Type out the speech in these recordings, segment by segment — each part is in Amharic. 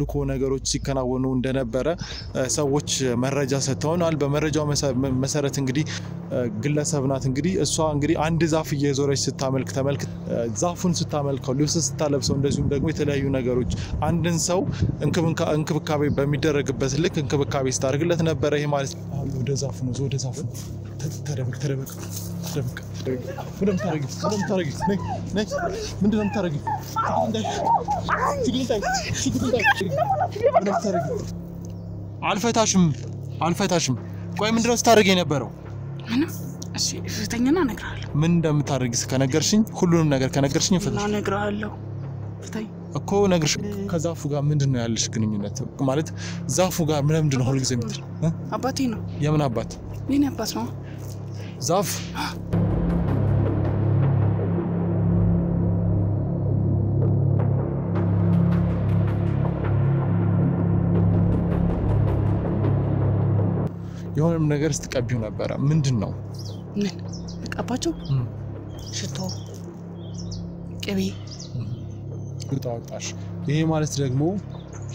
አምልኮ ነገሮች ሲከናወኑ እንደነበረ ሰዎች መረጃ ሰጥተውናል በመረጃው መሰረት እንግዲህ ግለሰብ ናት እንግዲህ እሷ እንግዲህ አንድ ዛፍ እየዞረች ስታመልክ ተመልክተ ዛፉን ስታመልከው ልብስ ስታለብሰው እንደዚሁም ደግሞ የተለያዩ ነገሮች አንድን ሰው እንክብካቤ በሚደረግበት ልክ እንክብካቤ ስታደርግለት ነበር ይሄ ማለት ወደ ዛፉ ነው ወደ ዛፉ ተደበቅ ምንም ታረጊ ምንድነው ታረጊ አልፈታሽም ቆይ ምንድነው ታረጊ የነበረው ምንም እሺ ፍተኛና ነግራለሁ ምን እንደምታረጊ ከነገርሽኝ ሁሉንም ነገር ከነገርሽኝ ፍተኛ ነግራለሁ ፍተኝ እኮ ነግርሽ ከዛፉ ጋር ምንድነው ያለሽ ግንኙነት ማለት ዛፉ ጋር ምንድነው ሁሉ ጊዜ ምትል አባቴ ነው የምን አባት የኔ አባት ነው ዛፍ የሆነም ነገር ስትቀቢው ነበር ምንድነው ምን ተቀባቸው ሽቶ ቅቤ ወጣሽ ይሄ ማለት ደግሞ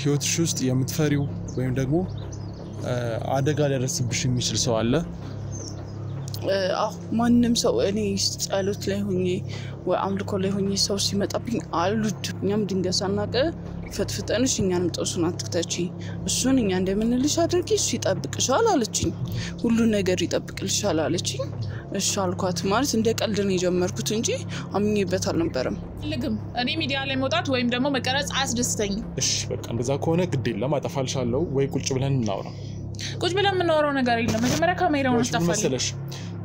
ህይወትሽ ውስጥ የምትፈሪው ወይም ደግሞ አደጋ ሊያደርስብሽ የሚችል ሰው አለ ማንንም ሰው እኔ ጸሎት ላይ ሆኜ ወይ አምልኮ ላይ ሆኜ ሰው ሲመጣብኝ አልወድም ድንገት ሳናቀ ፈትፍጠንሽ እኛንም ጠሱን አትክተቺ እሱን እኛ እንደምንልሽ አድርጊ እሱ ይጠብቅሻል አለችኝ ሁሉ ነገር ይጠብቅልሻል አለችኝ እሺ አልኳት ማለት እንደ ቀልድ ነው የጀመርኩት እንጂ አምኜበት አልነበረም ልግም እኔ ሚዲያ ላይ መውጣት ወይም ደግሞ መቀረጽ አያስደስተኝ እሺ በቃ እንደዛ ከሆነ ግድ የለም አጠፋልሻለሁ ወይ ቁጭ ብለን እናውራ ቁጭ ብለን የምናወራው ነገር የለም መጀመሪያ ካሜራውን አስጠፋልኝ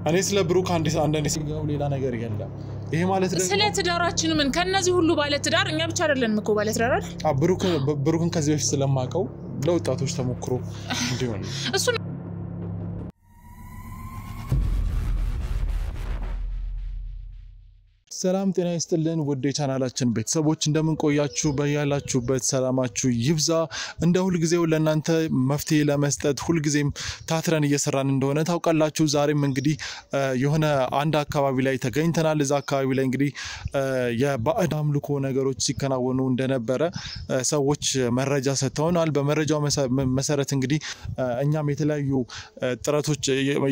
እኔ ስለ ብሩክ አንዳንዴ ሲጋው ሌላ ነገር ይገላል ይሄ ማለት ደግሞ ስለ ትዳራችን ምን ከነዚህ ሁሉ ባለ ትዳር እኛ ብቻ አይደለንም እኮ ባለ ትዳር አይደል ብሩክን ከዚህ በፊት ስለማቀው ለወጣቶች ተሞክሮ እንዲሆን እሱ ሰላም ጤና ይስጥልን ውድ የቻናላችን ቤተሰቦች እንደምን ቆያችሁ በያላችሁበት ሰላማችሁ ይብዛ እንደ ሁሉ ጊዜው ለእናንተ መፍትሄ ለመስጠት ሁሉ ጊዜም ታትረን እየሰራን እንደሆነ ታውቃላችሁ ዛሬም እንግዲህ የሆነ አንድ አካባቢ ላይ ተገኝተናል እዛ አካባቢ ላይ እንግዲህ የባዕድ አምልኮ ነገሮች ሲከናወኑ እንደነበረ ሰዎች መረጃ ሰጥተውናል በመረጃው መሰረት እንግዲህ እኛም የተለያዩ ጥረቶች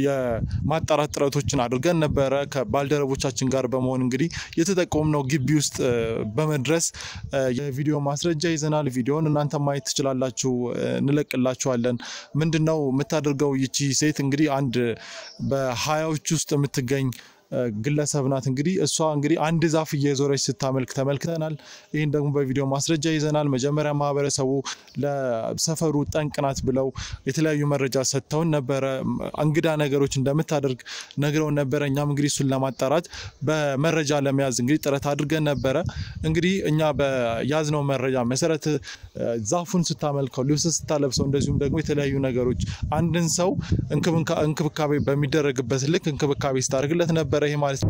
የማጣራት ጥረቶችን አድርገን ነበር ከባልደረቦቻችን ጋር በመሆን እንግዲህ የተጠቆምነው ግቢ ውስጥ በመድረስ የቪዲዮ ማስረጃ ይዘናል ቪዲዮን እናንተ ማየት ትችላላችሁ እንለቅላችኋለን ምንድነው የምታደርገው ይቺ ሴት እንግዲህ አንድ በ20ዎች ውስጥ የምትገኝ ግለሰብ ናት እንግዲህ እሷ እንግዲህ አንድ ዛፍ እየዞረች ስታመልክ ተመልክተናል ይሄን ደግሞ በቪዲዮ ማስረጃ ይዘናል መጀመሪያ ማህበረሰቡ ለሰፈሩ ጠንቅናት ብለው የተለያዩ መረጃ ሰጥተውን ነበር እንግዳ ነገሮች እንደምታደርግ ነግረውን ነበር እኛም እንግዲህ እሱን ለማጣራት በመረጃ ለመያዝ እንግዲህ ጥረት አድርገን ነበር እንግዲህ እኛ በያዝነው መረጃ መሰረት ዛፉን ስታመልከው ልብስ ስታለብሰው እንደዚሁም ደግሞ የተለያዩ ነገሮች አንድን ሰው እንክብካቤ በሚደረግበት ልክ እንክብካቤ ስታደርግለት ነበር ይሄ ማለት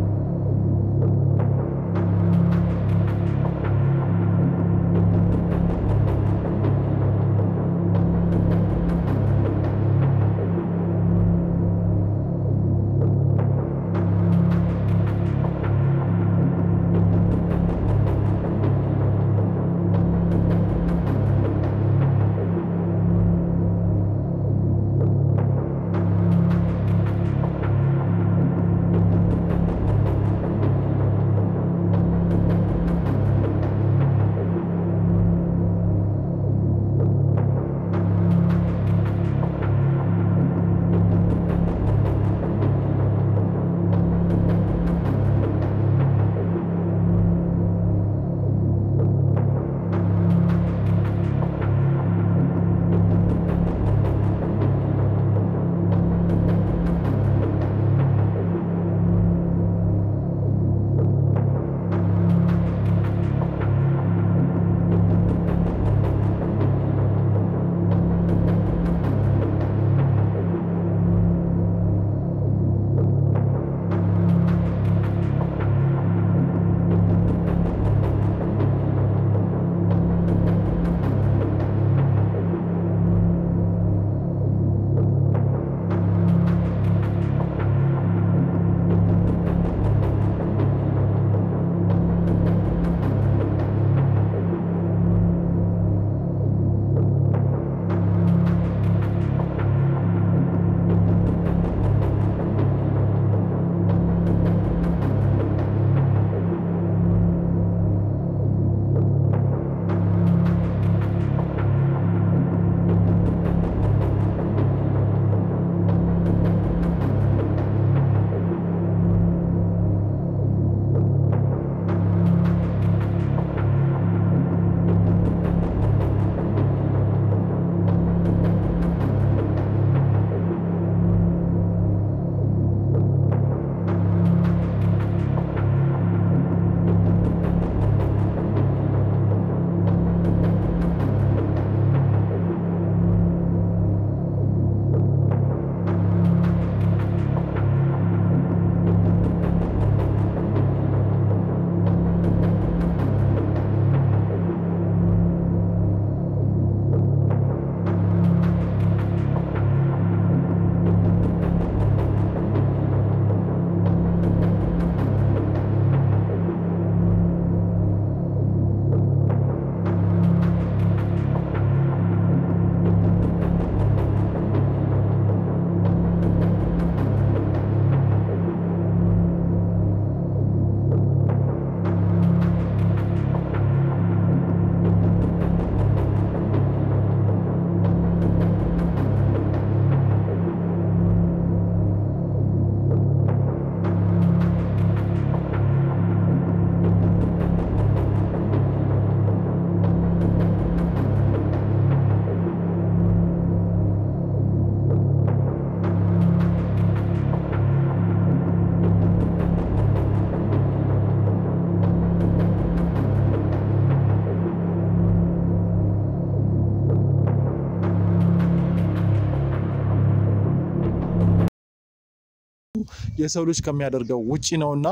የሰው ልጅ ከሚያደርገው ውጪ ነውና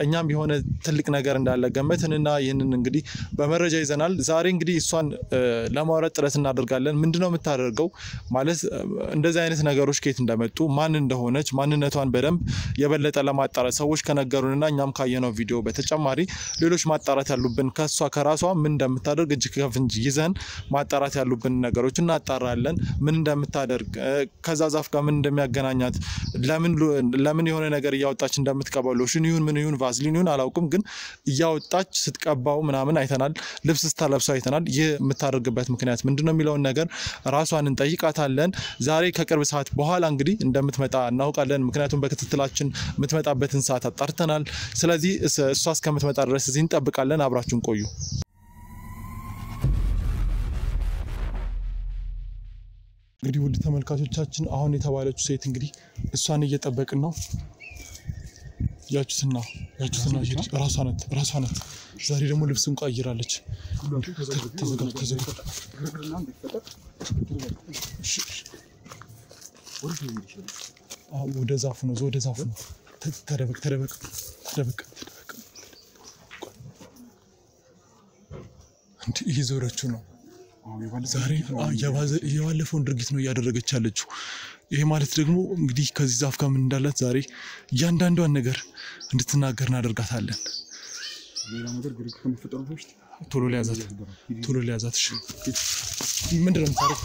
እኛም የሆነ ትልቅ ነገር እንዳለ ገመትንና ይሄንን እንግዲህ በመረጃ ይዘናል ዛሬ እንግዲህ እሷን ለማውራት ጥረት እናደርጋለን ምንድነው የምታደርገው ማለት እንደዚህ አይነት ነገሮች ከየት እንደመጡ ማን እንደሆነች ማንነቷን በደንብ የበለጠ ለማጣራት ሰዎች ከነገሩንና እኛም ካየነው ቪዲዮ በተጨማሪ ሌሎች ማጣራት ያሉብን ከሷ ከራሷ ምን እንደምታደርግ እጅ ከፍንጅ ይዘን ማጣራት ያሉብን ነገሮች እናጣራለን ምን እንደምታደርግ ከዛ ዛፍ ጋር ምን እንደሚያገናኛት ለምን የሆነ ነገር ያወጣች እንደምትቀባው ሎሽን ይሁን ምን ይሁን ቫዝሊን ይሁን አላውቅም ግን ያወጣች ስትቀባው ምናምን አይተናል ልብስ ስታለብሰው አይተናል የምታደርግበት ምክንያት ምንድነው የሚለው ነገር ራሷን እንጠይቃታለን ዛሬ ከቅርብ ሰዓት በኋላ እንግዲህ እንደምትመጣ እናውቃለን ምክንያቱም በክትትላችን የምትመጣበትን ሰዓት አጣርተናል ስለዚህ እሷ እስከምትመጣ ድረስ እዚህ እንጠብቃለን አብራችሁን ቆዩ እንግዲህ ውድ ተመልካቾቻችን አሁን የተባለችው ሴት እንግዲህ እሷን እየጠበቅን ነው ያችሁትና ራሷ ናት ዛሬ ደግሞ ልብስን ቀይራለች ወደ ዛፉ ነው ተደበቅ እንዴ ይዞረችው ነው ዛሬ የባለፈውን ድርጊት ነው ያደረገች ያለችው ይሄ ማለት ደግሞ እንግዲህ ከዚህ ዛፍ ጋር ምን እንዳላት ዛሬ እያንዳንዷን ነገር እንድትናገር እናደርጋታለን ሌላ ነገር ግሩፕ ከመፈጠሩ በፊት ቶሎ ሊያዛት እሺ ምንድነው የምታረጊው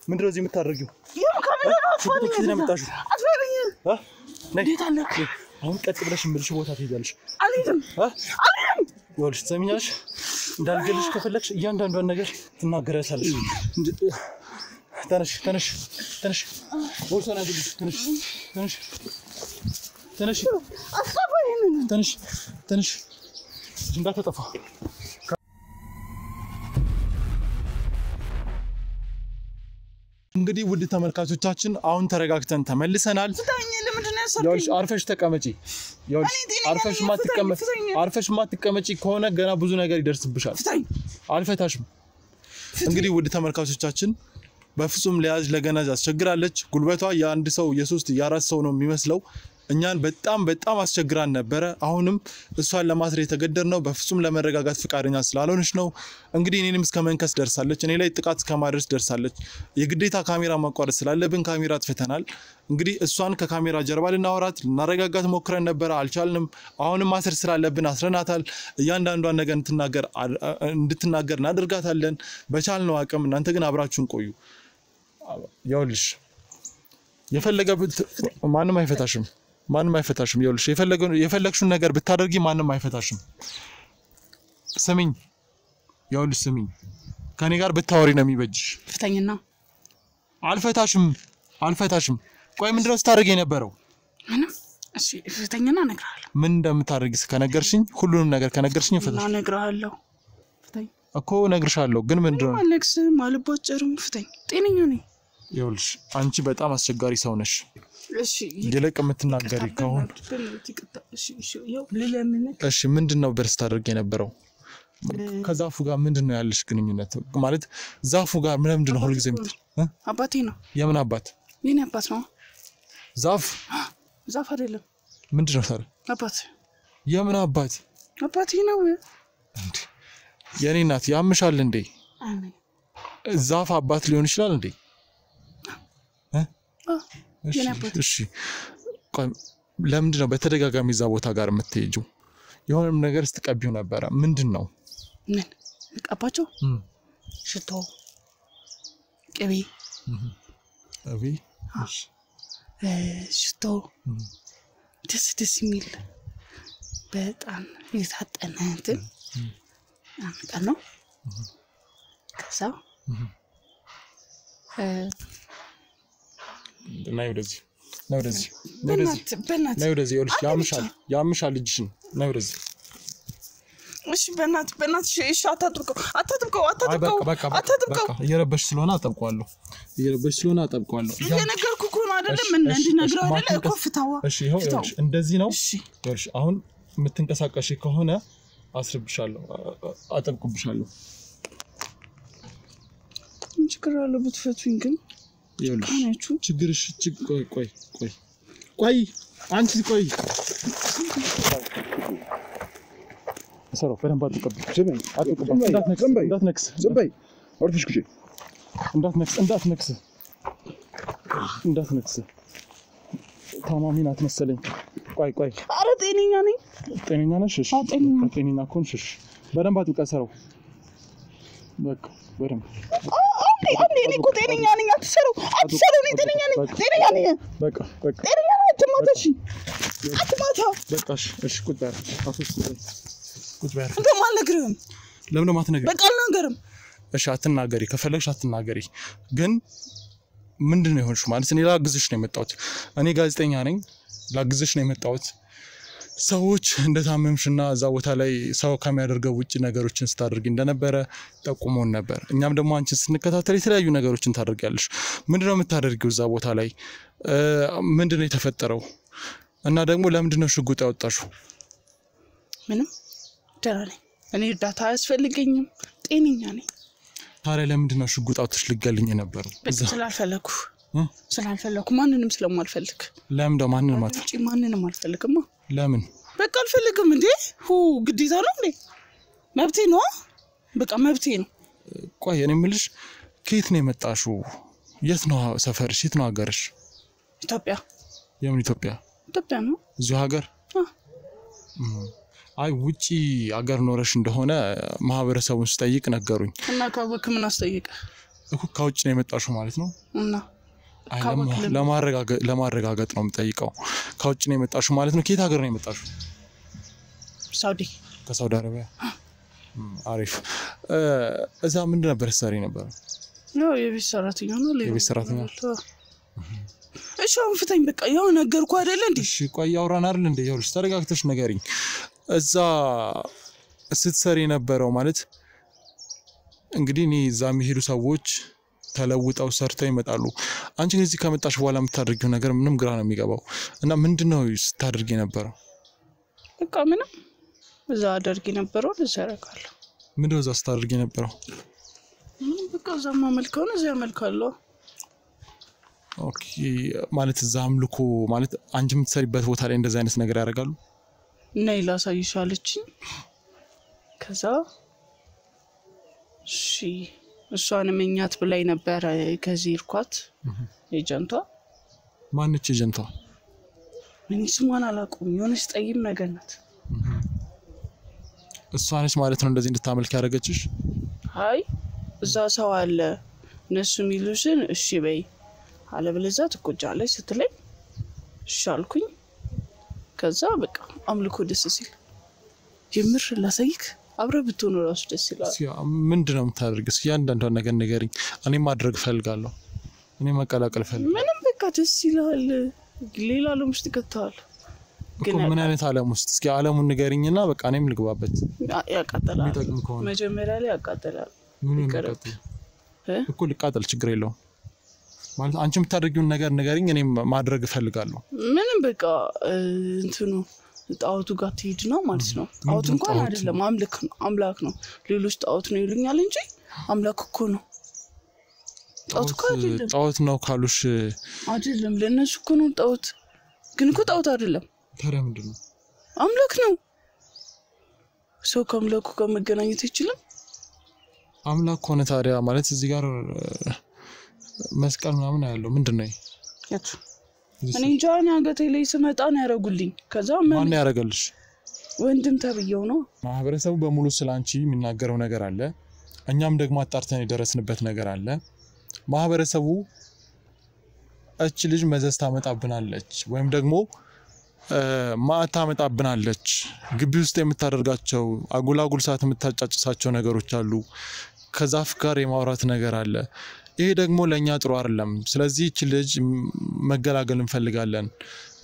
ምንድነው እዚህ የምታደርጊው አሁን ቀጥ ብለሽ ምልሽ ቦታ ትሄጃለሽ አልሄድም ይኸውልሽ ትሰሚኛለሽ እንዳልገልሽ ከፈለግሽ እያንዳንዷን ነገር ትናገሪያታለሽ ተነሽ ቦርሳና ግልሽ ተነሽ እንዳትጠፋ እንግዲህ ውድ ተመልካቾቻችን አሁን ተረጋግተን ተመልሰናል ያውልሽ አርፈሽ ተቀመጪ ያውልሽ አርፈሽ ማትቀመጪ ከሆነ ገና ብዙ ነገር ይደርስብሻል አልፈታሽም እንግዲህ ውድ ተመልካቾቻችን በፍጹም ለያዝ ለገናዝ አስቸግራለች ጉልበቷ የአንድ ሰው የሶስት የአራት ሰው ነው የሚመስለው እኛን በጣም አስቸግራን ነበር አሁንም እሷን ለማስረ የተገደርነው በፍጹም ለመረጋጋት ፍቃደኛ ስላልሆነች ነው እንግዲህ እኔንም እስከመንከስ ደርሳለች እኔ ላይ ጥቃት ከማድረስ ደርሳለች የግዴታ ካሜራ ማቋረጥ ስላለብን ካሜራ አጥፍተናል እንግዲህ እሷን ከካሜራ ጀርባ ልናወራት ልናረጋጋት ሞክረን ነበር አልቻልንም አሁንም ማስር ስላለብን አስረናታል እያንዳንዷን ነገር እንድትናገር እናደርጋታለን በቻልነው አቅም እናንተ ግን አብራችሁን ቆዩ ያውልሽ የፈለገበት ማንም አይፈታሽም ይኸውልሽ የፈለግሽውን ነገር ብታደርጊ ማንም አይፈታሽም ስሚኝ ይኸውልሽ ስሚኝ ከኔ ጋር ብታወሪ ነው የሚበጅሽ ፍታኝና አልፈታሽም ቆይ ምንድነው ስታደርጊ የነበረው ምንም እሺ ፍታኝና እነግርሃለሁ ምን እንደምታደርጊ ከነገርሽኝ ሁሉንም ነገር ከነገርሽኝ ፍታኝ እነግርሃለሁ ፍታኝ እኮ እነግርሻለሁ ግን ምንድነው አለክስ ማልቦጨርም ፍታኝ ጤነኛ ነኝ ይኸውልሽ አንቺ በጣም አስቸጋሪ ሰው ነሽ እሺ ይልቅ የምትናገሪ ከሆነ እሺ ምንድነው በርስታ አድርገ የነበረው ከዛፉ ጋር ምንድነው ያለሽ ግንኙነት ማለት ዛፉ ጋር ምንድነው ሁሉ ጊዜ አባቴ ነው የምን አባት የኔ አባት ነው ዛፍ አይደለም ምንድነው ታዲያ አባት የምን አባት አባቴ ነው እንዴ የኔ እናት ያምሻል እንዴ አሜን ዛፍ አባት ሊሆን ይችላል እንዴ እሺ ለምንድነው በተደጋጋሚ እዛ ቦታ ጋር የምትሄጂው የሆነም ነገር ስትቀቢው ነበር ምንድነው ምን ቀባቸው ሽቶ ቅቤ ሽቶ ደስ የሚል በጣም የታጠነ እንትን አምጣ ነው ከዛ ናይ ወደዚህ ያምሻል ልጅሽን ናይ ወደዚህ እሺ በእናት እሺ አታጥብቀው እየረበሽ ስለሆነ አጠብቀዋለሁ እየነገርኩ እኮ ነው አይደለም እንድነግረው አይደለም እኮ ፍታዋ እሺ ይሄው እንደዚህ ነው እሺ አሁን የምትንቀሳቀሽ ከሆነ አስርብሻለሁ አጠብቅብሻለሁ ችግር አለው ብትፈቱኝ ግን ይኸውልሽ ችግርሽ ቆይ አንቺ ቆይ ሰሮ ፈረን ባጡ ቀብ ጀበን አጥቁባ እንዳትነክስ ዘበይ አውርፍሽ ኩጂ እንዳትነክስ ታማሚ ናት መሰለኝ ቆይ አረ ጤነኛ ነሽ እሺ ጤነኛ ኮንሽሽ በደንብ አጥቁ ሰረው በቃ በደንብ አንዴ እኔ እኮ ጤነኛ ነኝ አትሰሩ እኔ ጤነኛ ነኝ በቃ ጤነኛ ነኝ አትማታሽ በቃሽ እሺ ቁጭ በል እንደውም አልነግርህም ለምን ማትነግሪ በቃ አልነግርህም እሺ አትናገሪ ከፈለግሽ አትናገሪ ግን ምንድነው ይሆንሽ ማለት እኔ ላግዝሽ ነው የመጣሁት እኔ ጋዜጠኛ ነኝ ላግዝሽ ነው የመጣሁት ሰዎች እንደታመምሽና እዛ ቦታ ላይ ሰው ከሚያደርገው ውጪ ነገሮችን ስታደርጊ እንደነበረ ጠቁሞን ነበር እኛም ደግሞ አንቺን ስንከታተል የተለያዩ ነገሮችን ታደርጊያለሽ ምንድነው የምታደርጊው እዛ ቦታ ላይ ምንድነው የተፈጠረው እና ደግሞ ለምንድነው ሽጉጥ ያወጣሽው ምንም ደህና ነኝ እኔ እርዳታ አያስፈልገኝም ጤነኛ ነኝ ታዲያ ለምንድነው ሽጉጥ አውጥተሽ ልትገልኝ የነበረው ስላልፈለኩ ማንንም ስለማልፈልግ ለምን ደግሞ ማንንም አልፈልግማ ለምን በቃ አልፈልግም እንዴ ግዴታ ነው እንዴ መብቴ ነው በቃ መብቴ ነው ቆይ እኔ የምልሽ ከየት ነው የመጣሽው የት ነው ሰፈርሽ የት ነው ሀገርሽ ኢትዮጵያ የምን ኢትዮጵያ ነው እዚሁ ሀገር አይ ውጪ ሀገር ኖረሽ እንደሆነ ማህበረሰቡን ስጠይቅ ነገሩኝ እና ካወክ ምን አስጠይቀ እኮ ከውጭ ነው የመጣሽው ማለት ነው እና ለማረጋገጥ ነው የምጠይቀው ከውጭ ነው የመጣሽው ማለት ነው ከየት ሀገር ነው የመጣሽው ሳውዲ ከሳውዲ አረቢያ አሪፍ እዛ ምን ነበር ሰሪ ነበር ነው የቤት ሰራተኛ ነው የቤት ሰራተኛ እሺ አሁን ፍታኝ በቃ ያው ነገርኩ አይደል እንዴ እሺ ቆይ ያውራን አይደል እንዴ ይኸውልሽ ተረጋግተሽ ንገሪኝ እዛ ስትሰሪ ነበረው ማለት እንግዲህ እኔ እዛ የሚሄዱ ሰዎች ተለውጠው ሰርተው ይመጣሉ አንቺ እዚህ ከመጣሽ በኋላ የምታደርጊው ነገር ምንም ግራ ነው የሚገባው እና ምንድነው ስታደርጊ ነበረው በቃ ምንም እዛ አደርጊ ነበረው ለሰራካለሁ ምንድነው እዛ ስታደርጊ ነበረው ምንም በቃ እዛማ መልካውን እዛ መልካለሁ ኦኬ ማለት እዛ አምልኮ ማለት አንቺ የምትሰሪበት ቦታ ላይ እንደዛ አይነት ነገር ያደርጋሉ ነይ ላሳይሻለች ከዛ እሺ እሷን መኛት ብላይ ነበር ከዚህ እርኳት ኤጀንቷ ማንች ኤጀንቷ ምን ስሟን አላውቅም የሆነች ጠይም ነገር ናት እሷ ነች ማለት ነው እንደዚህ እንድታመልክ ያደረገችሽ አይ እዛ ሰው አለ እነሱ ሚሉሽን እሺ በይ አለበለዚያ ትቆጫለሽ ስትለኝ እሺ አልኩኝ ከዛ በቃ አምልኮ ደስ ሲል የምር ላሳይክ አብረ ብትሆኑ ራሱ ደስ ይላል ምንድነው የምታደርጊው ያንዳንዷን ነገር ንገሪኝ እኔ ማድረግ ፈልጋለሁ እኔ መቀላቀል ፈልጋለሁ ምንም በቃ ደስ ይላል ሌላ ዓለም ውስጥ ከተዋል ግን ምን አይነት ዓለም ውስጥ እስኪ ዓለሙን ንገሪኝና በቃ እኔም ልግባበት ያቃጠላል መጀመሪያ ላይ ያቃጠላል ምን ይቀርብ እኮ ልቃጠል ችግር የለውም ማለት አንቺ የምታደርጊውን ነገር ንገሪኝ እኔ ማድረግ ፈልጋለሁ ምንም በቃ እንትኑ ጣውቱ ጋር ትሄድ ነው ማለት ነው ጣውቱ እንኳን አይደለም አምላክ ነው ሌሎች ጣውት ነው ይሉኛል እንጂ አምላክ እኮ ነው ጣውት እኮ አይደለም ጣውት ነው ካሉሽ አይደለም ለነሱ እኮ ነው ጣውት ግን እኮ ጣውት አይደለም ታዲያ ምንድነው አምላክ ነው ሰው ከአምላኩ ጋር መገናኘት ይችላል አምላክ ሆነ ታዲያ ማለት እዚህ ጋር መስቀል ምናምን ያለው ምንድነው ያቱ እኔ ጃና ገቴ ላይ ስመጣ ነው ያረጉልኝ ከዛ ማን ያረጋልሽ ወንድም ተብየው ነው ማህበረሰቡ በሙሉ ስላንቺ የሚናገረው ነገር አለ እኛም ደግሞ አጣርተን የደረስንበት ነገር አለ ማህበረሰቡ እቺ ልጅ መዘዝ ታመጣብናለች ወይም ደግሞ ማታ ታመጣብናለች ግቢ ውስጥ የምታደርጋቸው አጉላጉል ሰዓት የምታጫጭሳቸው ነገሮች አሉ ከዛፍ ጋር የማውራት ነገር አለ ይሄ ደግሞ ለኛ ጥሩ አይደለም ስለዚህ እቺ ልጅ መገላገል እንፈልጋለን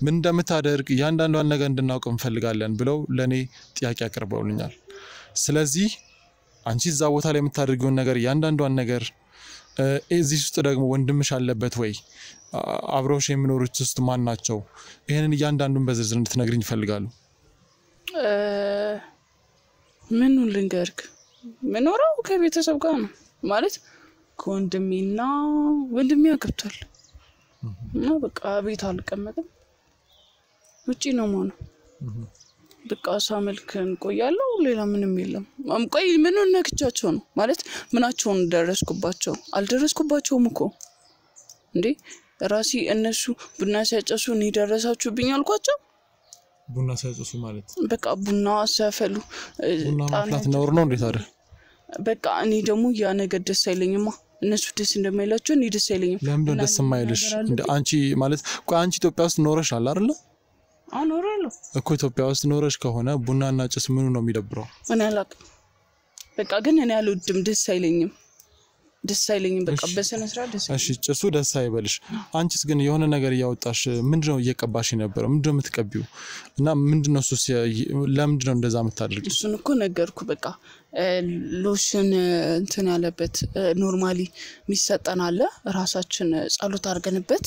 ምን እንደምታደርግ ያንዳንዷን ነገር እንድናውቅ እንፈልጋለን ብለው ለኔ ጥያቄ አቀርበውልኛል ስለዚህ አንቺ እዛ ቦታ ላይ የምታደርጊውን ነገር ያንዳንዷን ነገር እዚህ ውስጥ ደግሞ ወንድምሽ አለበት ወይ አብሮሽ የሚኖሩት ውስጥ ማን ናቸው ይሄንን ያንዳንዱን በዝርዝር እንድትነግሪኝ ይፈልጋሉ ምን ልንገርክ ምኖረው ከቤተሰብ ጋር ነው ማለት ከወንድሜና ወንድሜ አገብቷል እና በቃ ቤት አልቀመጥም ውጪ ነው ማለት በቃ ሳመልከን ቆያለሁ ሌላ ምንም የለም ቆይ ምን ነክቻቸው ነው ማለት ምናቸውን ደረስኩባቸው አልደረስኩባቸውም እኮ እንዴ ራሲ እነሱ ቡና ሲያጨሱ ነው ደረሳችሁብኝ አልኳቸው ቡና ሲያጨሱ ማለት በቃ ቡና ሲያፈሉ ቡና ማፍላት ነው ነው እንዴ ታዲያ በቃ እኔ ደግሞ ያ ነገር ደስ አይለኝማ እነሱ ደስ እንደማይላቸው እኔ ደስ አይለኝም ለምን ደስ የማይልሽ እንደ አንቺ ማለት ቆይ አንቺ ኢትዮጵያ ውስጥ ኖረሻል አይደል አኖራለሁ እኮ ኢትዮጵያ ውስጥ ኖረሽ ከሆነ ቡናና ጭስ ምኑ ነው የሚደብረው እኔ አላውቅም በቃ ግን እኔ አልወድም ደስ አይለኝም በቃ በሰነ ስርዓት ደስ እሺ ጭሱ ደስ አይበልሽ አንቺስ ግን የሆነ ነገር ያወጣሽ ምንድነው እየቀባሽ ነበር ምንድነው የምትቀቢው እና ምንድነው እሱ ለምንድነው እንደዛ የምታደርጊው እሱን እኮ ነገርኩ በቃ ሎሽን እንትን ያለበት ኖርማሊ የሚሰጠን አለ ራሳችን ጸሎት አድርገንበት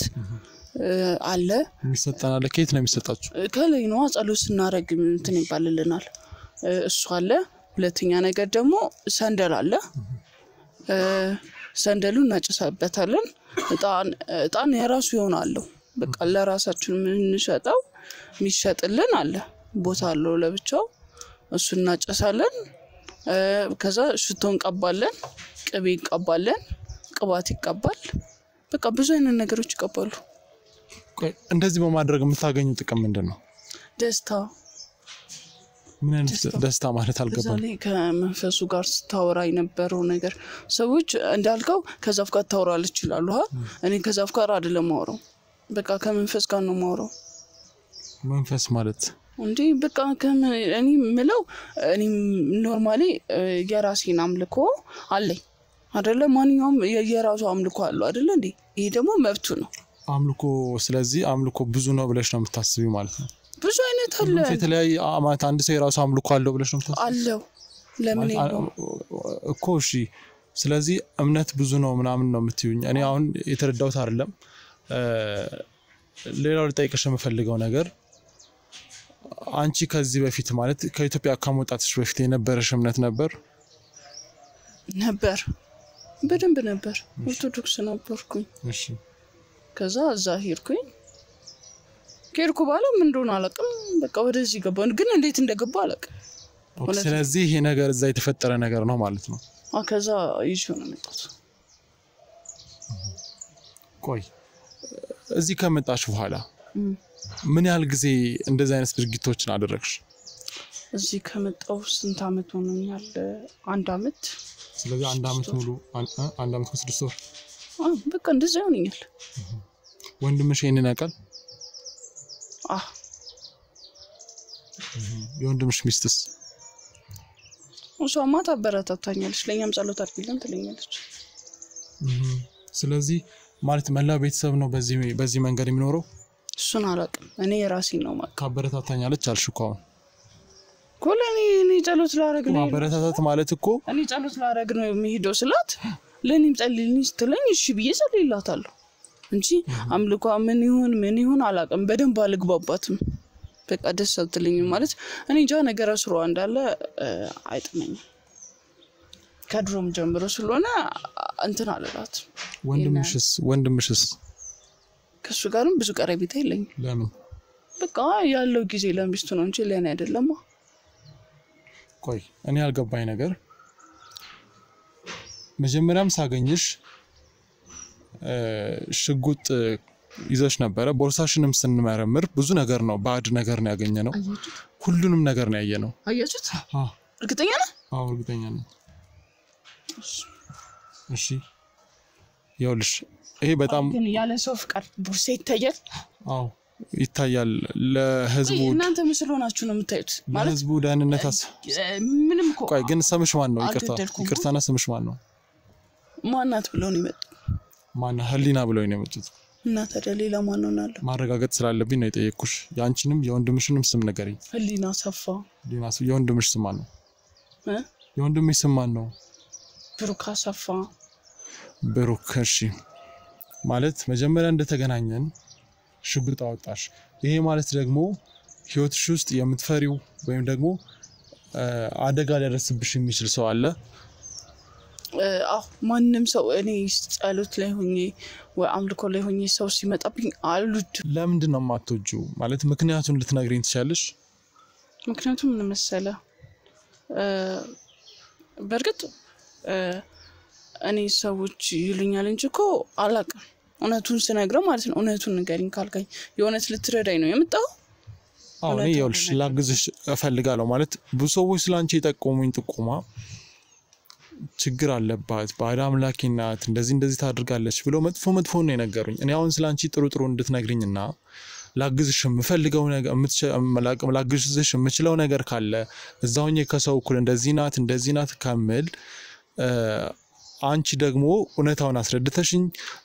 አለ የሚሰጠን አለ ከየት ነው የሚሰጣችሁ ከላይ ነው ጸሎት ስናረግ እንትን ይባልልናል እሱ አለ ሁለተኛ ነገር ደግሞ ሰንደል አለ ሰንደሉን እናጨሳበታለን እጣን የራሱ ይሆናል በቃ ለራሳችን ምንሸጣው የሚሸጥልን አለ ቦታ አለው ለብቻው እሱ እናጨሳለን ከዛ ሽቶን ቀባለን ቅቤ ቀባለን ቅባት ይቀባል በቃ ብዙ አይነት ነገሮች ይቀባሉ እንደዚህ በማድረግ የምታገኙ ጥቅም ምንድነው ደስታ ምን አይነት ደስታ ማለት አልገባም ከመንፈሱ ጋር ስታወራ የነበረው ነገር ሰዎች እንዳልከው ከዛፍ ጋር ታወራለች ይችላሉ እኔ ከዛፍ ጋር አይደለም ማወራው በቃ ከመንፈስ ጋር ነው ማወራው መንፈስ ማለት እንዴ በቃ እኔ ምለው እኔ ኖርማሊ የራሴን አምልኮ አለኝ አይደለ ማንኛውም የራሱ አምልኮ አለው አይደለ እንዴ ይሄ ደግሞ መብቱ ነው አምልኮ ስለዚህ አምልኮ ብዙ ነው ብለሽ ነው የምታስቢው ማለት ነው ብዙ አይነት አለ የተለያየ አማት አንድ ሰው የራሱ አምልኮ አለው ብለሽ ነው የምታስቢው አለው ለምን እኮ እሺ ስለዚህ እምነት ብዙ ነው ምናምን ነው የምትዩኝ እኔ አሁን የተረዳሁት አይደለም ሌላው ልጠይቅሽ የምፈልገው ነገር አንቺ ከዚህ በፊት ማለት ከኢትዮጵያ ከመውጣትሽ በፊት የነበረሽ እምነት ነበር በደንብ ነበር ኦርቶዶክስ ነበርኩኝ እሺ ከዛ እዛ ሄድኩኝ ከሄድኩ በኋላ ምን እንደሆነ አላውቅም በቃ ወደዚህ ገባን ግን እንዴት እንደገባ አላውቅም ስለዚህ ይሄ ነገር እዛ የተፈጠረ ነገር ነው ማለት ነው ከዛ ይዤው ነው መጣሁት ቆይ እዚህ ከመጣሽ በኋላ ምን ያህል ጊዜ እንደዚህ አይነት ድርጊቶችን አደረግሽ እዚህ ከመጣሁ ስንት አመት ሆኖኛል 1 አመት ስለዚህ 1 አመት ሙሉ 1 አመት ከ6 ወር በቃ እንደዛ ሆነኛል ወንድምሽ ይሄንን ያውቃል የወንድምሽ ሚስትስ እሷማ ታበረታታኛለች ለኛም ጸሎት አድርጊልን ትለኛለች ስለዚህ ማለት መላው ቤተሰብ ነው በዚህ መንገድ የሚኖረው እሱን አላውቅም እኔ የራሴን ነው ማለት ካበረታታኛለች አልሽኳው ኮለኔ እኔ ጸሎት ላረግ ነው ማበረታታት ማለት እኮ እኔ ጸሎት ላረግ ነው የሚሄደው ስላት ለኔም ጸልይልኝ ስትለኝ እሺ ብዬ ጸልይላታለሁ እንጂ አምልኮ ምን ይሁን አላውቅም በደንብ አልግባባትም በቃ ደስ አትልኝም ማለት እኔ እንጃ ነገር አስሮ እንዳለ አይጥመኝም ከድሮም ጀምሮ ስለሆነ እንትን አለላት ወንድምሽስ ከሱ ጋርም ብዙ ቀረቤታ የለኝም ለምን በቃ ያለው ጊዜ ለሚስቱ ነው እንጂ ለኔ አይደለም ቆይ እኔ ያልገባኝ ነገር መጀመሪያም ሳገኝሽ ሽጉጥ ይዘሽ ነበር ቦርሳሽንም ስንመረምር ብዙ ነገር ነው ባድ ነገር ነው ያገኘነው ሁሉንም ነገር ነው ያየነው አያችሁት እርግጠኛ ነህ እርግጠኛ ነኝ እሺ ይኸውልሽ ይሄ በጣም ግን ያለ ሰው ፍቃድ ቦርሳ ይታያል ይታያል ለህዝቡ እናንተ ምስል ሆናችሁ ነው የምታዩት ማለት ህዝቡ ደህንነታስ ምንም እኮ ቆይ ግን ስምሽ ማን ነው ይቅርታና ስምሽ ማን ነው ማናት ብለው ነው ይመጡ ማን ህሊና ብለው ነው የመጡት እና ታዲያ ሌላ ማን ሆናለሁ ማረጋገጥ ስላለብኝ ነው የጠየቅኩሽ ያንቺንም የወንድምሽንም ስም ንገሪኝ ህሊና ሰፋ የወንድምሽ ስም ማን ነው የወንድምሽ ስም ማን ነው ብሩክ አሰፋ ብሩክ እሺ ማለት መጀመሪያ እንደተገናኘን ሽጉጥ አወጣሽ ይሄ ማለት ደግሞ ህይወትሽ ውስጥ የምትፈሪው ወይም ደግሞ አደጋ ሊያደርስብሽ የሚችል ሰው አለ ማንንም ሰው እኔ ጸሎት ላይ ሆኜ ወይ አምልኮ ላይ ሆኜ ሰው ሲመጣብኝ አልወድ ለምንድን ነው የማትወጂው ማለት ምክንያቱን ልትነግሪኝ ትችያለሽ ምክንያቱም ምን መሰለ በርግጥ እኔ ሰዎች ይሉኛል እንጂ እኮ አላውቅም እውነቱን ስነግረው ማለት ነው እውነቱን ንገሪኝ ካልከኝ የእውነት ልትረዳኝ ነው የመጣው አሁን ይኸውልሽ ላግዝሽ እፈልጋለሁ ማለት ብዙ ሰዎች ስላንቺ የጠቆሙኝ ጥቆማ ችግር አለባት ባዳ አምላኪ ናት እንደዚህ ታደርጋለች ብሎ መጥፎ ነው የነገሩኝ እኔ አሁን ስላንቺ ጥሩ እንድትነግሪኝና ላግዝሽ የምፈልገው ነገር ላግዝሽ የምችለው ነገር ካለ እዛውኝ ከሰው እኩል እንደዚህ ናት ካምል አንቺ ደግሞ እውነታውን አስረድተሽኝ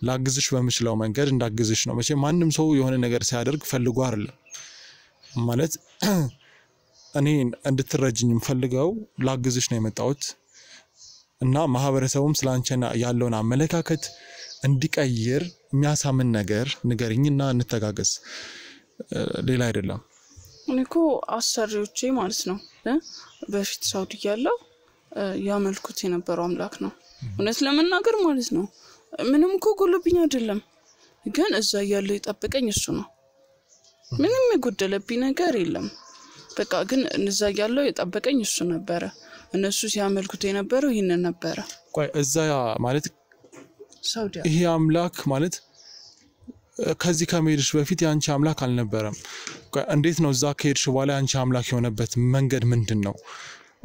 ላግዝሽ በምችለው መንገድ እንዳግዝሽ ነው መቼ ማንንም ሰው የሆነ ነገር ሲያደርግ ፈልጎ አይደለም ማለት እኔ እንድትረጅኝ የምፈልገው ላግዝሽ ነው የመጣሁት እና ማህበረሰቡም ስላንቺና ያለውን አመለካከት እንዲቀይር የሚያሳምን ነገር ንገሪኝና እንተጋገዝ ሌላ አይደለም እኔኮ አሰሪዎቼ ማለት ነው በፊት ሳውዲ ያለው ያመልኩት የነበረው አምላክ ነው እውነት ለመናገር ማለት ነው ምንም እኮ ጎሎብኝ አይደለም ግን እዛ ያለው ይጠብቀኝ እሱ ነው ምንም የጎደለብኝ ነገር የለም በቃ ግን እዛ ያለው ይጠብቀኝ እሱ ነበር እነሱ ሲያመልኩት የነበረው ይሄንን ነበር ቆይ እዛ ማለት ሳውዲ ይሄ አምላክ ማለት ከዚህ ከመሄድሽ በፊት ያንቺ አምላክ አልነበረም እንዴት ነው እዛ ከሄድሽ በኋላ ያንቺ አምላክ የሆነበት መንገድ ምንድነው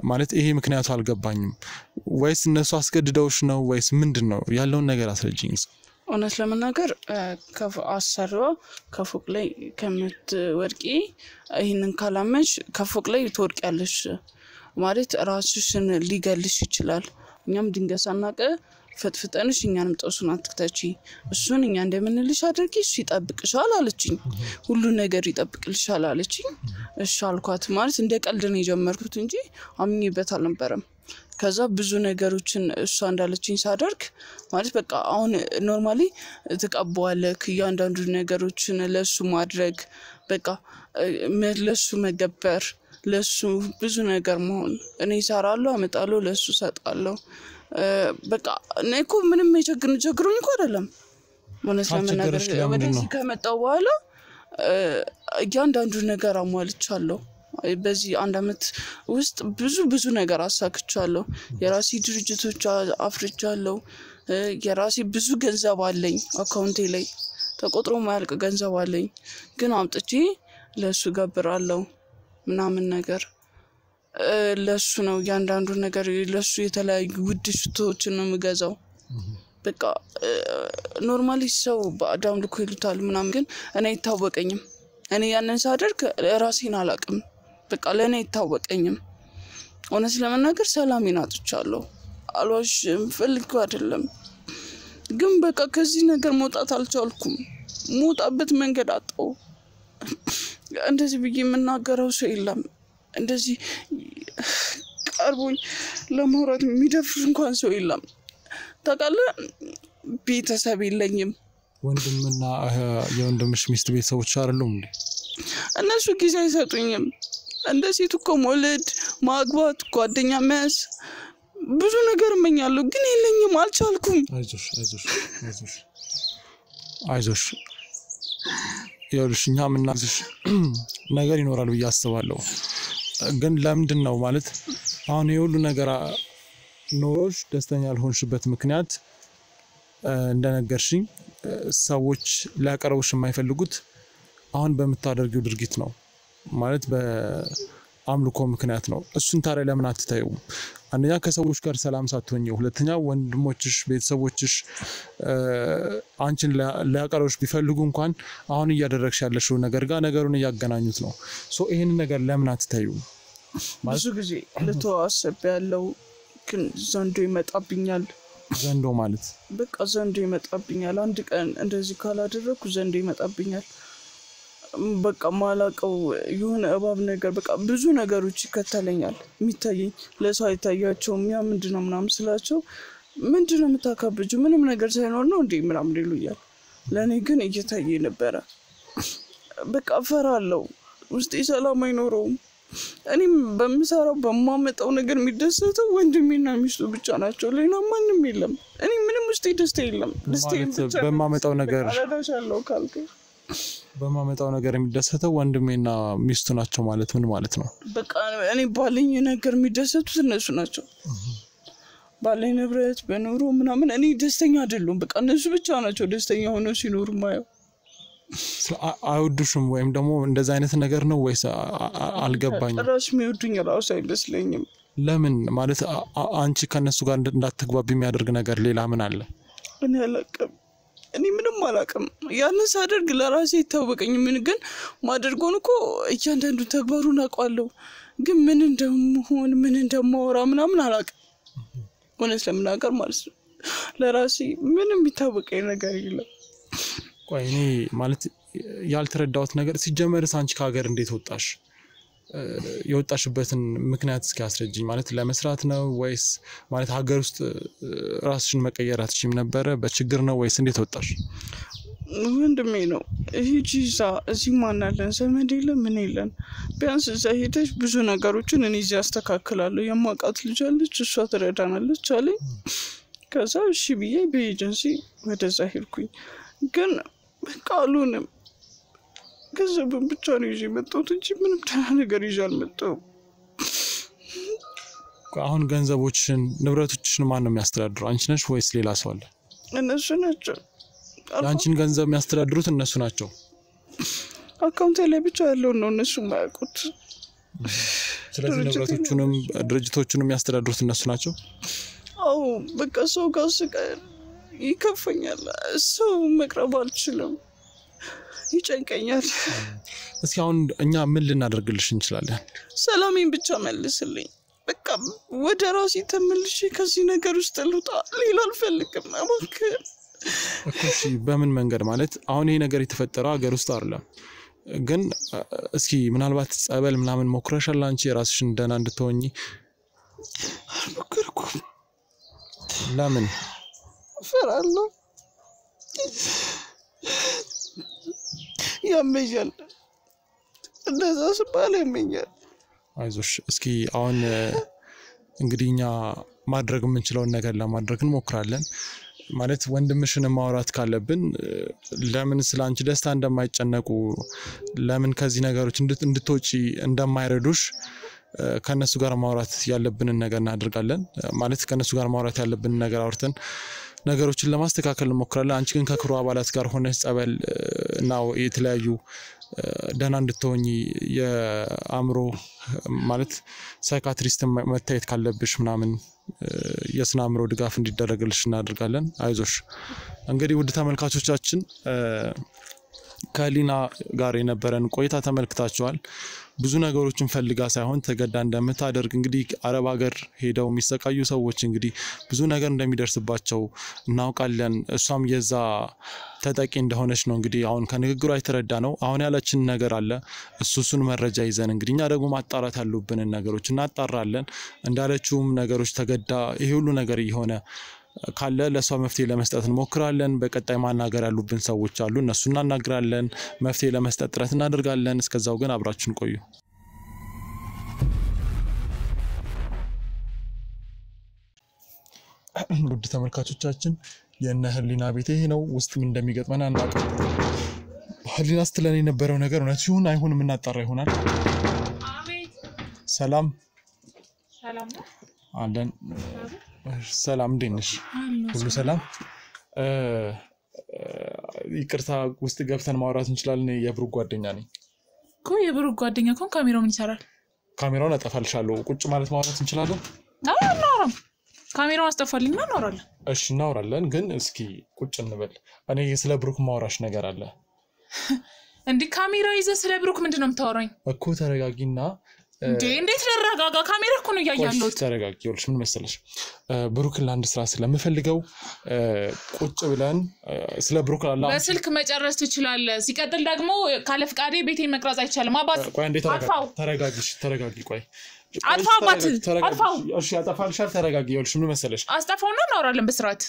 ማለት ይሄ ምክንያቱ አልገባኝም ወይስ እነሱ አስገድደውሽ ነው ወይስ ምንድነው ያለውን ነገር አስረጂኝ እውነት ለመናገር አሰራው ከፎቅ ላይ ከምትወርቂ ይሄንን ካላመሽ ከፎቅ ላይ ትወርቂያለሽ ማለት ራስሽን ሊገልሽ ይችላል እኛም ድንገሳናቀ ፈጥፍጠንሽ እኛንም ጦሱን አትክተቺ እሱን እኛ እንደምንልሽ አድርጊ እሱ ይጠብቅሻል አለችኝ ሁሉ ነገር ይጠብቅልሻል አለችኝ እሺ አልኳት ማለት እንደ ቀልድ ነው የጀመርኩት እንጂ አምኜበት አልነበረም ከዛ ብዙ ነገሮችን እሷ እንዳለችኝ ሳደርግ ማለት በቃ አሁን ኖርማሊ ተቀበዋለክ ያንዳንዱ ነገሮችን ለሱ ማድረግ በቃ ለሱ መገበር ለሱ ብዙ ነገር መሆን እኔ ሰራለሁ አመጣለሁ ለሱ ሰጣለሁ በቃ እኔኮ ምንም የቸግሩኝ እኮ አይደለም ማለት ለምናገር ወደዚህ ከመጣው በኋላ ያንዳንዱ ነገር አሟልቻለሁ በዚህ አንድ አመት ውስጥ ብዙ ነገር አሳክቻለሁ የራሴ ድርጅቶች አፍርቻለሁ የራሴ ብዙ ገንዘብ አለኝ አካውንቴ ላይ ተቆጥሮ ማያልቅ ገንዘብ አለኝ ግን አምጥቼ ለሱ ገብራለሁ ምናምን ነገር ለሱ ነው ያንዳንዱ ነገር ለሱ የተለያዩ ውድ ሽቶዎችን ነው የምገዛው በቃ ኖርማሊ ሰው በአዳም ልኮ ይሉታል ምናምን ግን እኔ አይታወቀኝም እኔ ያንን ሳደርግ ራሴን አላቅም በቃ ለኔ አይታወቀኝም እውነት ለመናገር ሰላሜን አጥቻለሁ አልዋሽም ፈልጌው አይደለም ግን በቃ ከዚህ ነገር መውጣት አልቻልኩም ሞጣበት መንገድ አጣው እንደዚህ ብዬ የምናገረው ሰው የለም እንደዚህ ቀርቦኝ ለማውራት የሚደፍር እንኳን ሰው የለም ታውቃለህ ቤተሰብ የለኝም ወንድምና የወንድምሽ ሚስት ቤተሰቦች አይደሉም እንዴ እነሱ ጊዜ አይሰጡኝም እንደዚህ እኮ መውለድ ማግባት ጓደኛ መያዝ ብዙ ነገር እመኛለሁ ግን የለኝም አልቻልኩም አይዞሽ ይኸውልሽ እኛ ምናዝሽ ነገር ይኖራል ብዬ አስባለሁ ግን ለምንድን ነው ማለት አሁን የሁሉ ነገር ኖሮሽ ደስተኛ ያልሆንሽበት ምክንያት እንደነገርሽኝ ሰዎች ሊያቀርቡሽ የማይፈልጉት አሁን በመታደርጊው ድርጊት ነው ማለት በአምልኮ ምክንያት ነው እሱን ታዲያ ለምን አትታዩ አንደኛ ከሰዎች ጋር ሰላም ሳትሆኚ ሁለተኛ ወንድሞችሽ ቤተሰቦችሽ አንቺን ሊያቀርቡሽ ቢፈልጉ እንኳን አሁን እያደረግሽ ያለሽው ነገር ጋር ነገሩን እያገናኙት ነው ሶ ይሄን ነገር ለምን አትታዩ ብዙ ጊዜ ለተዋሰብ ያለው ግን ዘንዶ ይመጣብኛል ዘንዶ ማለት በቃ ዘንዶ ይመጣብኛል አንድ ቀን እንደዚህ ካላደረኩ ዘንዶ ይመጣብኛል በቃ ማላቀው የሆነ እባብ ነገር በቃ ብዙ ነገሮች ይከተለኛል የሚታየኝ ለሰው አይታያቸውም ያ ምንድነው ምናምን ስላቸው ምንድነው የምታካብጁ ምንም ነገር ሳይኖር ነው እንዴ ምናምን ይሉኛል ለኔ ግን እየታየ ነበር በቃ ፈራለው ውስጤ ሰላም አይኖርም እኔም በመሰራው በማመጣው ነገር የሚደሰተው ወንድሜና ሚስቱ ብቻ ናቸው ሌላ ማንንም የለም እኔ ምንም ውስጤ ደስታ የለም ደስታ በማመጣው ነገር አላዳሻለው ካልኩ በማመጣው ነገር የሚደሰተው ወንድሜና ሚስቱ ናቸው ማለት ምን ማለት ነው በቃ እኔ ባለኝ ነገር የሚደሰቱት እነሱ ናቸው ባለኝ ንብረት በኑሮ ምናምን እኔ ደስተኛ አይደሉም በቃ እነሱ ብቻ ናቸው ደስተኛ ሆነው ሲኖሩ ማየው አይወዱሽም ወይም ደግሞ እንደዛ አይነት ነገር ነው ወይስ አልገባኝም ራስ የሚወዱኝ ራስ አይመስለኝም ለምን ማለት አንቺ ከነሱ ጋር እንዳትግባቢ የሚያደርግ ነገር ሌላ ምን አለ እኔ አላውቅም እኔ ምንም አላውቅም ያንን ሳደርግ ለራሴ ይታወቀኝ ምን ግን ማደርጎን እኮ እያንዳንዱ ተግባሩን አውቃለሁ ግን ምን እንደምሆን ምን እንደማወራ ምናምን አላውቅም ወነስ ለምናገር ማለት ነው ለራሴ ምንም ይታወቀኝ ነገር የለም ቆይ እኔ ማለት ያልተረዳሁት ነገር ሲጀመርስ አንቺ ከሀገር እንዴት ወጣሽ የወጣሽበትን ምክንያት እስኪ አስረጅኝ ማለት ለመስራት ነው ወይስ ማለት ሀገር ውስጥ ራስሽን መቀየር አትችይም ነበር በችግር ነው ወይስ እንዴት ወጣሽ ወንድሜ ነው ሂጂዛ እዚህ ማን አለን ዘመድ የለም ምን የለም ቢያንስ እዛ ሄደሽ ብዙ ነገሮችን እኔ እዚህ አስተካክላለሁ የማውቃት ልጅ አለች እሷ ትረዳናለች አለኝ ከዛ እሺ ብዬ በኤጀንሲ ወደዛ ሄድኩኝ ግን በቃ አልሆነም ገንዘብን ብቻ ነው ይዤ መጣሁት እንጂ ምንም ደህና ነገር ይዤ አልመጣሁም አሁን ገንዘቦችን ንብረቶችን ማን ነው የሚያስተዳድረው አንቺ ነሽ ወይስ ሌላ ሰው አለ እነሱ ናቸው አንቺን ገንዘብ የሚያስተዳድሩት እነሱ ናቸው አካውንት ላይ ብቻ ያለው ነው እነሱ ማያውቁት ስለዚህ ንብረቶቹንም ድርጅቶቹንም የሚያስተዳድሩት እነሱ ናቸው አዎ በቃ ሰው ጋር ስቀር ይከፈኛል ሰው መቅረብ አልችልም ይጨንቀኛል እስኪ አሁን እኛ ምን ልናደርግልሽ እንችላለን ሰላሜን ብቻ መልስልኝ በቃ ወደ ራሴ ተመልሼ ከዚህ ነገር ውስጥ ልውጣ ሌላ አልፈልግም እባክህ እሺ በምን መንገድ ማለት አሁን ይሄ ነገር የተፈጠረው ሀገር ውስጥ አይደለም ግን እስኪ ምናልባት ጸበል ምናምን ሞክረሻል አንቺ ራስሽን ደህና እንድትሆኚ አልሞከርኩም ለምን ፈራለሁ ያመኛል እንደዛ ስባል ያመኛል አይዞሽ እስኪ አሁን እንግዲህ እኛ ማድረግ የምንችለውን ነገር ለማድረግ እንሞክራለን ማለት ወንድምሽን ማውራት ካለብን ለምን ስላንቺ ደስታ እንደማይጨነቁ ለምን ከዚህ ነገሮች እንድትወጪ እንደማይረዱሽ ከነሱ ጋር ማውራት ያለብንን ነገር እናደርጋለን ማለት ከነሱ ጋር ማውራት ያለብንን ነገር አውርተን ነገሮችን ለማስተካከል እንሞክራለን አንቺ ግን ከክሩ አባላት ጋር ሆነሽ ጸበል እና የተለያዩ ደህና እንድትሆኚ የአእምሮ ማለት ሳይካትሪስት መታየት ካለብሽ ምናምን የስነ አእምሮ ድጋፍ እንዲደረግልሽ እናደርጋለን አይዞሽ እንግዲህ ውድ ተመልካቾቻችን ከሊና ጋር የነበረን ቆይታ ተመልክታችኋል ብዙ ነገሮችን ፈልጋ ሳይሆን ተገዳ እንደምታደርግ እንግዲህ አረብ ሀገር ሄደው የሚሰቃዩ ሰዎች እንግዲህ ብዙ ነገር እንደሚደርስባቸው እናውቃለን እሷም የዛ ተጠቂ እንደሆነች ነው እንግዲህ አሁን ከንግግሩ አይተረዳ ነው አሁን ያለችን ነገር አለ እሱን መረጃ ይዘን እንግዲህ እኛ ደግሞ ማጣራት ያሉብንን ነገሮች እናጣራለን እንዳለችውም ነገሮች ተገዳ ይሄ ሁሉ ነገር ይሆነ ካለ ለሷ መፍትሄ ለመስጠት እንሞክራለን በቀጣይ ማናገር ያሉብን ሰዎች አሉ እነሱ እናናግራለን መፍትሄ ለመስጠት ጥረት እናደርጋለን እስከዛው ግን አብራችሁን ቆዩ ውድ ተመልካቾቻችን የነ ህሊና ቤት ይሄ ነው ውስጥ ምን እንደሚገጥመን አናውቅም ህሊና ስትለን የነበረው ነገር እውነት ይሁን አይሁን እናጣራ ይሆናል አሜን ሰላም አለን ሰላም እንዴነሽ ሁሉ ሰላም ይቅርታ ውስጥ ገብተን ማውራት እንችላለን የብሩክ ጓደኛ ነኝ እኮ የብሩክ ጓደኛ ኮን ካሜራው ምን ይሰራል ካሜራውን አጠፋልሻለሁ ቁጭ ማለት ማውራት እንችላለን አናውራም ካሜራውን አስጠፋልኝና እናወራለን እሺ እናወራለን ግን እስኪ ቁጭ እንበል እኔ ስለ ብሩክ ማውራሽ ነገር አለ እንዴ ካሜራ ይዘ ስለ ብሩክ ምንድነው የምታወራኝ እኮ ተረጋጊና እንዴት ተረጋጋ ካሜራ እኮ ነው ያያያለው ተረጋጊዎች ምን መሰለሽ ብሩክ ላንድ ስራ ስለምፈልገው ቁጭ ብለን ስለ ብሩክ አላህ በስልክ መጨረስ ትችላለህ ሲቀጥል ደግሞ ካለ ፍቃዴ ቤቴን መቅረጽ አይቻልም አባት ቆይ እንዴ ተረጋጊ ቆይ አጥፋባት አጥፋው እሺ አጠፋልሻል ተረጋጊዎች ምን መሰለሽ አስጠፋውና እናወራለን በስርዓት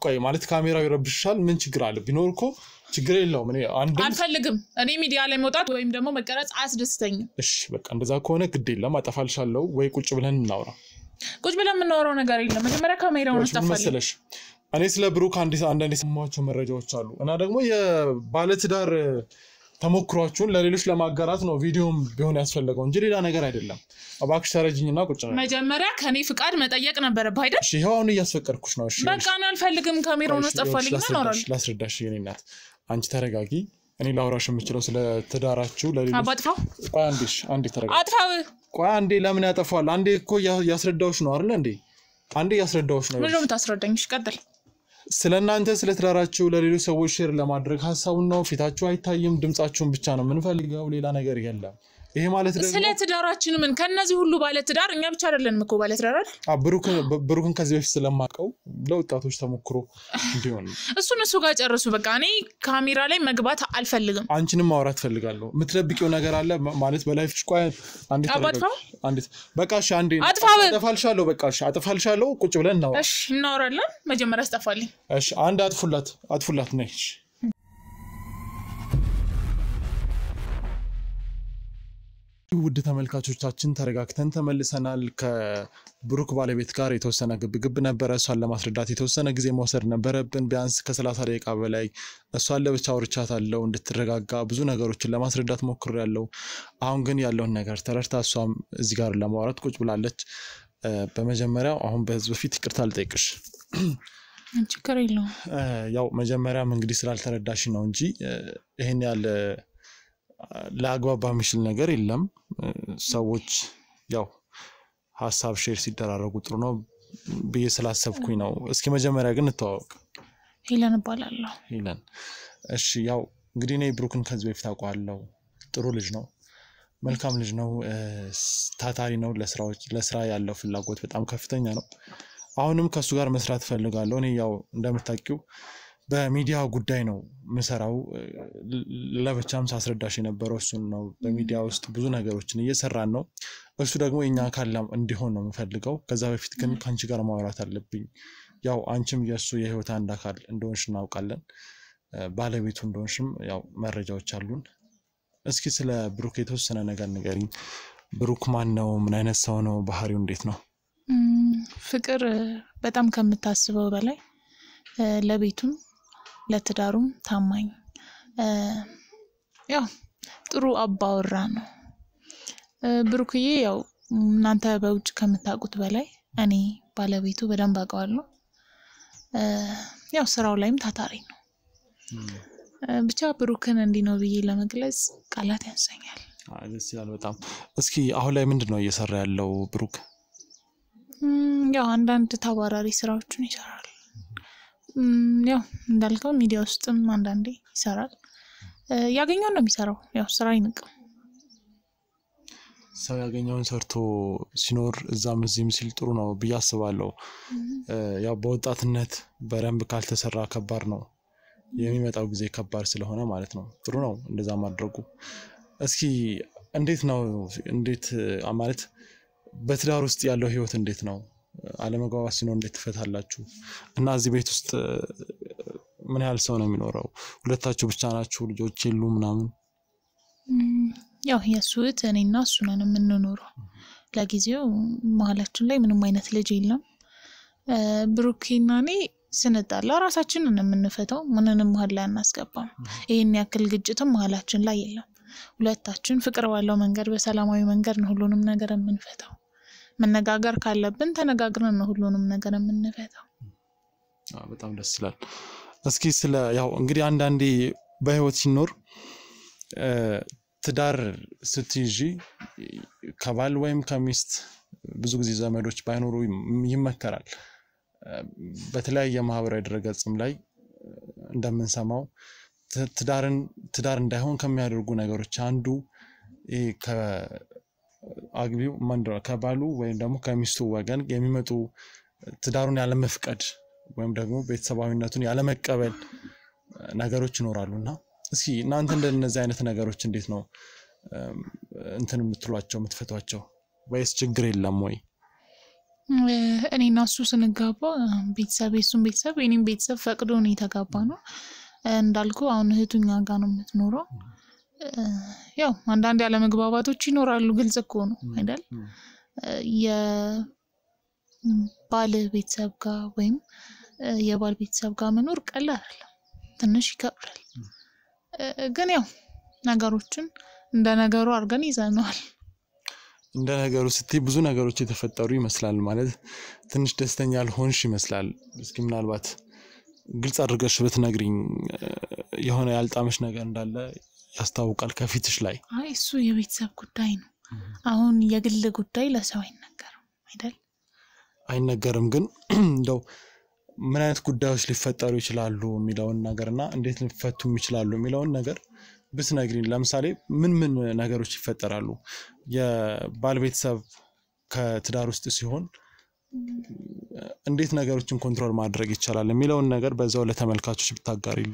ቆይ ማለት ካሜራው ይረብሻል ምን ችግር አለ ቢኖርኮ ችግር የለውም እኔ አልፈልግም እኔ ሚዲያ ላይ መውጣት ወይም ደግሞ መቀረጽ አያስደስተኝም እሺ በቃ እንደዛ ከሆነ ግድ የለም አጠፋልሻለሁ ወይ ቁጭ ብለን እናውራ ቁጭ ብለን የምናወራው ነገር የለም መጀመሪያ ካሜራውን አስጠፋልኝ እኔ ስለ ብሩክ አንዳንዴ ሰማቸው መረጃዎች አሉ እና ደግሞ የባለትዳር ተሞክሯችሁን ለሌሎች ለማጋራት ነው ቪዲዮም ቢሆን ያስፈልገው እንጂ ሌላ ነገር አይደለም አባክሽ ተረጅኝና ቁጭ ነው መጀመሪያ ከኔ ፍቃድ መጠየቅ ነበረብህ አይደል እሺ ይሄው አሁን እያስፈቀድኩሽ ነው እሺ በቃ እኔ አልፈልግም ካሜራውን አስጠፋልኝ እናወራለን ላስረዳሽ የኔ እናት አንቺ ተረጋጊ እኔ ላውራሽ የምችለው ስለ ትዳራችሁ ለሌሎች አባጥፋው ቆይ አንዴ ተረጋጊ አጥፋው ቆይ አንዴ ለምን ያጠፋል አንዴ እኮ ያስረዳውሽ ነው አይደል እንዴ አንዴ ያስረዳውሽ ነው ምንድነው የምታስረዳኝ እሺ ቀጥል ስለናንተ ስለ ትዳራችሁ ለሌሎች ሰዎች ሼር ለማድረግ ሐሳቡን ነው ፊታችሁ አይታይም ድምጻችሁን ብቻ ነው ምንፈልገው ሌላ ነገር የለም ይሄ ማለት ደግሞ ስለ ትዳራችን ምን ከነዚህ ሁሉ ባለ ትዳር እኛ ብቻ አይደለንም እኮ ባለ ትዳር አይደል ብሩክን ከዚህ በፊት ስለማቀው ለወጣቶች ተሞክሮ እንዲሆን እሱ ጋር ጨርሱ በቃ እኔ ካሜራ ላይ መግባት አልፈልግም አንቺንም ማውራት ፈልጋለሁ የምትደብቂው ነገር አለ ማለት በላይፍሽ ቆይ አንዴ በቃ እሺ አንዴ አጥፋልሻለሁ በቃ እሺ አጥፋልሻለሁ ቁጭ ብለን እናወራ እሺ እናወራለን መጀመሪያ አስጠፋልኝ እሺ አንድ አጥፉላት ነሽ ውድ ተመልካቾቻችን ተረጋግተን ተመልሰናል ከብሩክ ባለቤት ጋር የተወሰነ ግብግብ ነበር እሷን ለማስረዳት የተወሰነ ጊዜ መውሰድ ነበረብን ቢያንስ ከ30 ደቂቃ በላይ እሷን ለብቻ አውርቻታለሁ እንድትረጋጋ ብዙ ነገሮችን ለማስረዳት ሞክሬያለሁ አሁን ግን ያለውን ነገር ተረድታ እሷም እዚህ ጋር ለማውራት ቁጭ ብላለች በመጀመሪያ አሁን በህዝብ ፊት ይቅርታ ልጠይቅሽ ችግር የለውም ያው መጀመሪያም እንግዲህ ስላልተረዳሽ ነው እንጂ ይሄን ያለ ለአግባባ የሚችል ነገር የለም ሰዎች ያው ሐሳብ ሼር ሲደራረጉ ጥሩ ነው ብዬ ስላሰብኩኝ ነው እስኪ መጀመሪያ ግን እንተዋወቅ ሄለን እባላለሁ ሄለን እሺ ያው እንግዲህ እኔ ብሩክን ከዚህ በፊት አውቀዋለሁ ጥሩ ልጅ ነው መልካም ልጅ ነው ታታሪ ነው ለስራ ያለው ፍላጎት በጣም ከፍተኛ ነው አሁንም ከሱ ጋር መስራት ፈልጋለሁ እኔ ያው እንደምታውቂው በሚዲያ ጉዳይ ነው መሰራው ለብቻም ሳስረዳሽ የነበረው እሱን ነው በሚዲያ ውስጥ ብዙ ነገሮችን እየሰራን ነው እሱ ደግሞ የኛ አካል እንዲሆን ነው የምፈልገው ከዛ በፊት ግን ካንቺ ጋር ማውራት አለብኝ ያው አንቺም የሱ የህይወት አንድ አካል እንደሆንሽ እናውቃለን ባለቤቱ እንደሆንሽም ያው መረጃዎች አሉን እስኪ ስለ ብሩክ የተወሰነ ነገር ንገሪኝ ብሩክ ማን ነው ምን አይነት ሰው ነው ባህሪው እንዴት ነው ፍቅር በጣም ከምታስበው በላይ ለቤቱም ለትዳሩም ታማኝ ያው ጥሩ አባወራ ነው ብሩክዬ ያው እናንተ በውጭ ከምታውቁት በላይ እኔ ባለቤቱ በደንብ አውቀዋለሁ ያው ስራው ላይም ታታሪ ነው ብቻ ብሩክን እንዲህ ነው ብዬ ለመግለጽ ቃላት ያንሰኛል ደስ ይላል በጣም እስኪ አሁን ላይ ምንድነው እየሰራ ያለው ብሩክ ያው አንዳንድ ተባራሪ ስራዎችን ይሰራል ያው እንዳልከው ሚዲያ ውስጥም አንዳንዴ ይሰራል ያገኘውን ነው የሚሰራው ያው ስራ አይንቅም ሰው ያገኘውን ሰርቶ ሲኖር እዛም እዚህም ሲል ጥሩ ነው ብዬ አስባለሁ ያው በወጣትነት በረምብ ካልተሰራ ከባድ ነው የሚመጣው ጊዜ ከባድ ስለሆነ ማለት ነው ጥሩ ነው እንደዛ ማድረጉ እስኪ እንዴት ነው ማለት በትዳር ውስጥ ያለው ህይወት እንዴት ነው አለመግባባት ሲኖር እንዴት ትፈታላችሁ እና እዚህ ቤት ውስጥ ምን ያህል ሰው ነው የሚኖረው ሁለታችሁ ብቻ ናችሁ ልጆች የሉ ምናምን ያው የሱት እኔና እሱ ነን የምንኖረው ለጊዜው መሀላችን ላይ ምንም አይነት ልጅ የለም ብሩክና እኔ ስንጣላ ራሳችንን የምንፈታው ምንንም መሀል ላይ አናስገባም ይሄን ያክል ግጭትም መሀላችን ላይ የለም ሁለታችን ፍቅር ባለው መንገድ በሰላማዊ መንገድ ነው ሁሉንም ነገር የምንፈታው መነጋገር ካለብን ተነጋግረን ነው ሁሉንም ነገር የምንፈታው በጣም ደስ ይላል እስኪ ስለ ያው እንግዲህ አንዳንዴ በህይወት ሲኖር ትዳር ስትይጂ ከባል ወይም ከሚስት ብዙ ጊዜ ዘመዶች ባይኖሩ ይመከራል በተለያየ ማህበራዊ ድረገጽም ላይ እንደምንሰማው ትዳር እንዳይሆን ከሚያደርጉ ነገሮች አንዱ አግቢው ማንድራ ከባሉ ወይም ደግሞ ከሚስቱ ወገን የሚመጡ ትዳሩን ያለ መፍቀድ ወይም ደግሞ ቤተሰባዊነቱን ያለ መቀበል ነገሮች ይኖራሉና እስኪ እናንተ እንደነዚህ አይነት ነገሮች እንዴት ነው እንትን የምትሏቸው የምትፈቷቸው ወይስ ችግር የለም ወይ? እኔና እሱ ስንጋባ ቤተሰብ እሱም ቤተሰብ እኔም ቤተሰብ ፈቅዶ ነው የተጋባነው። እንዳልኩ አሁን እህቱኛ ጋር ነው የምትኖረው። ያው አንዳንድ ያለ መግባባቶች ይኖራሉ ግልጽ እኮ ነው አይደል? የባል ቤተሰብ ጋር ወይም የባል ቤተሰብ ጋር መኖር ቀላል አይደለም፣ ትንሽ ይከብዳል። ግን ያው ነገሮችን እንደ ነገሩ አድርገን ይዘናል። እንደ ነገሩ ስትይ ብዙ ነገሮች የተፈጠሩ ይመስላል ማለት ትንሽ ደስተኛ አልሆንሽ ይመስላል። እስኪ ምናልባት ግልጽ አድርገሽ ብትነግሪኝ የሆነ ያልጣመሽ ነገር እንዳለ ያስታውቃል ከፊትሽ ላይ። አይ እሱ የቤተሰብ ጉዳይ ነው። አሁን የግል ጉዳይ ለሰው አይነገርም አይደል? አይነገርም። ግን እንደው ምን አይነት ጉዳዮች ሊፈጠሩ ይችላሉ የሚለውን ነገርና እንዴት ሊፈቱም ይችላሉ የሚለውን ነገር ብትነግሪኝ። ለምሳሌ ምን ነገሮች ይፈጠራሉ? የባል ቤተሰብ ከትዳር ውስጥ ሲሆን እንዴት ነገሮችን ኮንትሮል ማድረግ ይቻላል የሚለውን ነገር በዛው ለተመልካቾች ብታጋሪሉ።